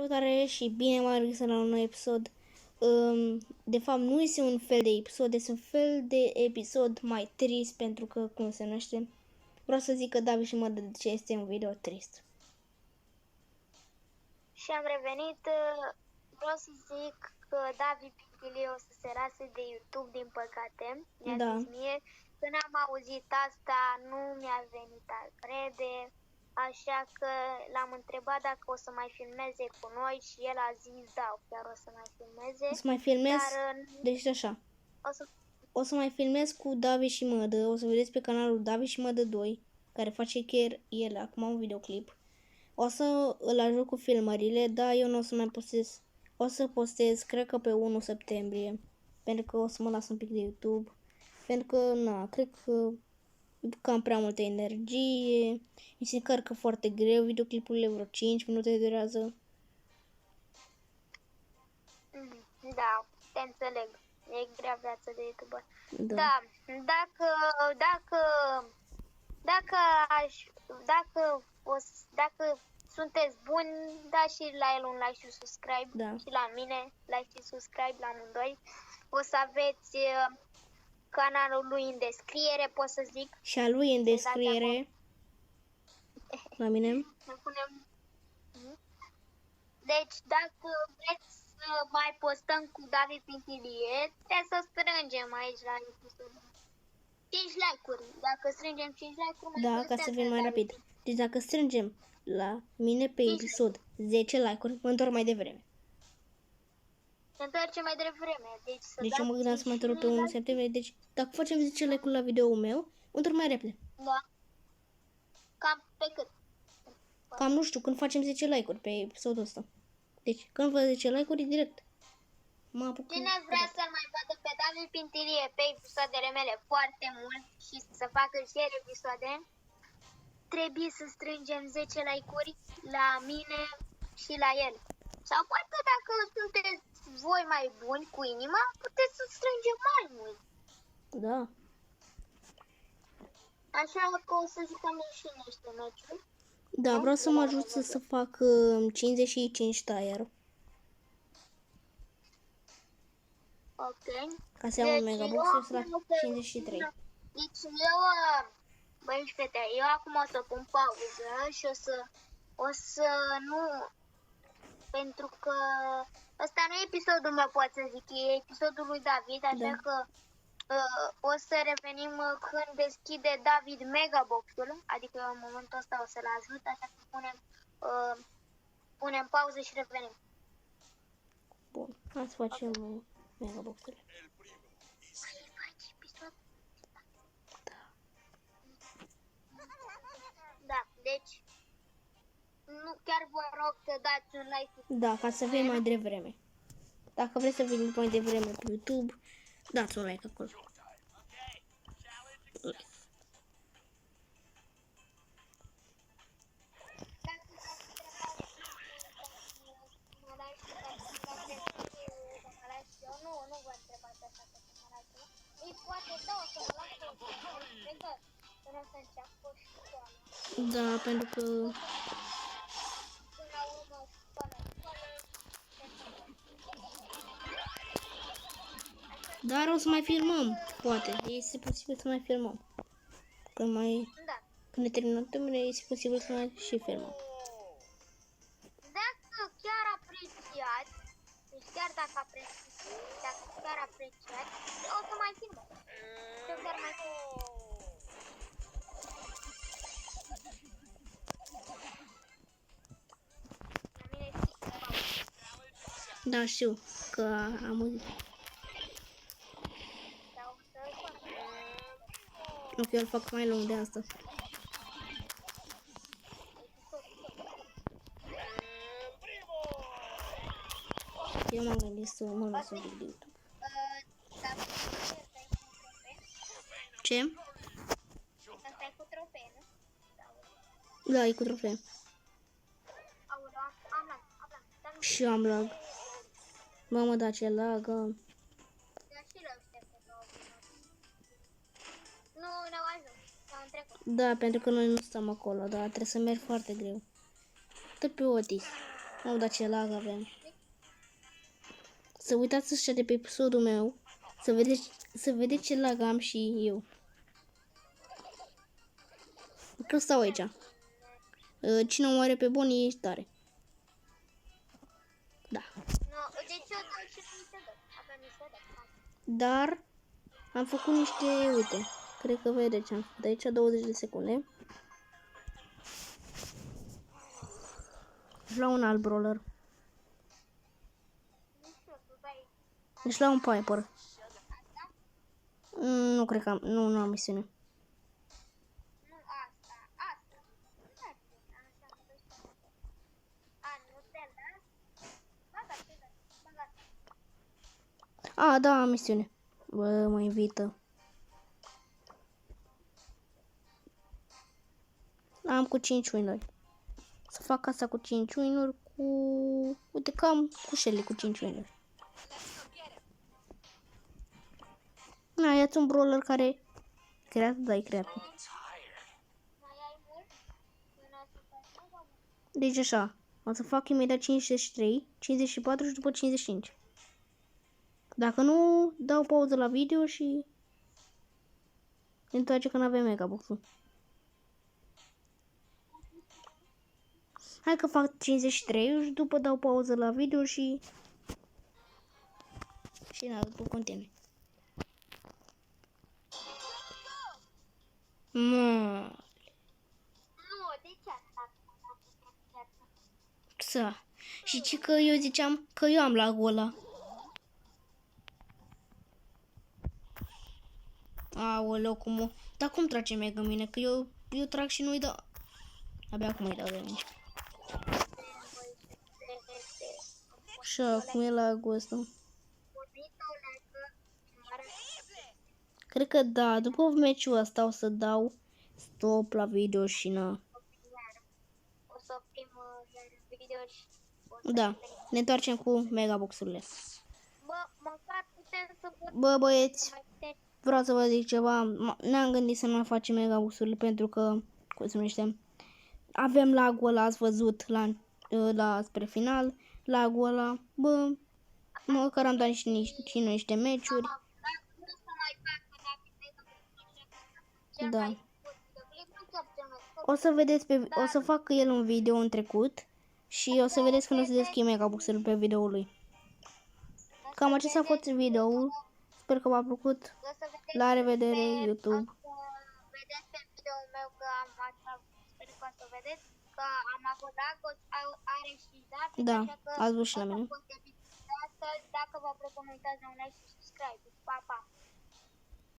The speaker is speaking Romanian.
Salutare și bine m-am regăsit la un nou episod. De fapt nu este un fel de episod, este un fel de episod mai trist pentru că, cum se numește, vreau să zic că David și mă de ce este un video trist. Și am revenit, vreau să zic că David Pintilie o să se lase de YouTube, din păcate, mi-a zis mie. Când am auzit asta, nu mi-a venit a crede, așa că l-am întrebat dacă o să mai filmeze cu noi și el a zis da, chiar o să mai filmeze. O să mai filmez, dar, deci așa, o să mai filmez cu David și Mădă, o să vedeți pe canalul David și Mădă 2, care face chiar el acum un videoclip. O să îl ajut cu filmările, dar eu nu o să mai postez. O să postez, cred că pe 1 septembrie, pentru că o să mă las un pic de YouTube, pentru că, cred că cam prea multă energie, mi se încarcă foarte greu, videoclipurile vreo 5 minute durează. Da, te înțeleg, e grea viața de YouTuber. Da. Da, dacă sunteți buni, dați și la el un like și subscribe, Da. și la mine like și subscribe la amândoi. O să aveți canalul lui în descriere, pot să zic. Și a lui în descriere. La mine. Deci dacă vreți să mai postăm cu David Pintilie, trebuie să strângem aici la episodul 5 like-uri. Dacă strângem 5 like-uri, mai Da, ca să fim mai rapid. Deci dacă strângem la mine pe episod 10 like-uri, mă întorc mai devreme. Se întoarce mai devreme. Deci eu mă gândeam să mă întorc pe 1 septembrie. Deci dacă facem 10 like-uri la video-ul meu, mă întorc mai repede. Da. Cam pe cât? Cam nu știu, când facem 10 like-uri pe episodul ăsta. Deci când văd 10 like-uri, direct mă apuc. Cine vrea să-l mai vadă pe David Pintilie pe episoadele mele foarte mult și să facă și el episoade, trebuie să strângem 10 like-uri la mine și la el. Sau poate dacă sunteți voi mai buni cu inima, puteți să strângem mai mult. Da. Așa că o să jucăm și niște meciuri. Da, vreau să mă ajut să fac 55 tire. Ok. Ca să iau un megabox, eu sunt la 53. Deci eu, băi și fete, eu acum o să pun pauză și o să nu, pentru că ăsta nu e episodul meu, pot să zic, e episodul lui David, așa că o să revenim când deschide David megaboxul, adică eu în momentul ăsta o să-l ajut, așa că punem pauză și revenim. Bun, hai să facem megaboxurile. Da, deci nu chiar vă rog să dați un like. Da, ca să fie mai devreme. Dacă vreți să venim mai devreme pe YouTube, dați un like acolo. Nu vă întrebați așa că să mă las. Ei, poate da, o să mă las până să înceapă școala. Da, pentru că... Până la urmă, școala. Dar o să mai filmăm, poate. Este posibil să mai filmăm. Când ne terminăm temele, este posibil să mai și filmăm. Dacă chiar apreciați, deci chiar chiar apreciați, o să mai filmăm. Eu chiar mai filmăm. La mine știi că pauză. Da, știu că am auzit. Nu, că eu îl fac mai lung de asta. Eu m-am gândit să mă las un pic de YouTube. Ce? Asta e cu trofee, nu? Da, e cu trofee. Aoleu, am lag. Și eu am lag. Mamă, da, ce lag. Da, și la ăștia pe două. Nu ne-au ajuns, ne-au trecut. Da, pentru că noi nu stăm acolo, dar trebuie să merg foarte greu. Dă pe Otis. Nu, dar ce lag avem. Să uitați ăștia de pe episodul meu. Să vedeți ce lag am și eu. Că stau aici. Cine omoare pe Bonnie ești tare. Da. Nu, deci eu dau și niște dă. Avem niște dă. Dar am făcut niște, uite, cred că vedeți, am făcut aici 20 de secunde. Și la un alt brawler. Nu știu, tu dai Deci la un Piper. asta? Nu cred că am, nu am misiune. Nu asta. Asta. Nu merge. Așa mă duci. A, nu te las? Baga, te las. Baga. A, da, am misiune. Bă, mă invită. Am cu 5 win-uri. Să fac asta cu 5 win-uri cu... Uite că am cu Shelly cu 5 win-uri. Na, ia-ți un brawler care... Creat, da, e creat. Mai ai mult? Eu n-o să fac nada. Deci așa, o să fac imediat 53, 54 și după 55. Dacă nu, dau pauză la video și... ne întoarce când avem megabox-ul. Hai că fac 53 și după dau pauză la video și... Și na, după continui. Nu, de ce asta? Să. Și ci că eu ziceam că eu am lagul ăla. Aoleu, cum... Dar cum trage mega mine? Că eu trag și nu-i dau... Abia acum îi dau de mine. Și acum e lagul ăsta. Cred că da, după meciul ăsta o să dau stop la video și na. O să oprim video și... o să Da, ne întoarcem cu megaboxurile. Bă, măcar putem să putem Bă, băieți, mai putem. vreau să vă zic ceva. Ne-am gândit să nu mai facem megaboxurile pentru că, cum se numește, avem lagul ăla, ați văzut la spre final. Lagul ăla, bă, măcar am dat și noi niște meciuri. Dacă nu să mai facă, dacă cel Da. mai scurt videoclip, nu chiar cel mai scurt. O să vedeți o să fac el un video în trecut și o să vedeți când o să deschid megaboxul pe videoul lui. Cam acesta a fost videoul. Sper că v-a plăcut. O să vedeți La revedere, pe- YouTube. o să vedeți pe videoul meu că am asta, sper că o să vedeți că am avut Lagos, are și David, Da, așa că ați văzut și la o să mine. fost episodul de astăzi. Dacă v-a plăcut, nu uitați de un like și subscribe. Pa, pa!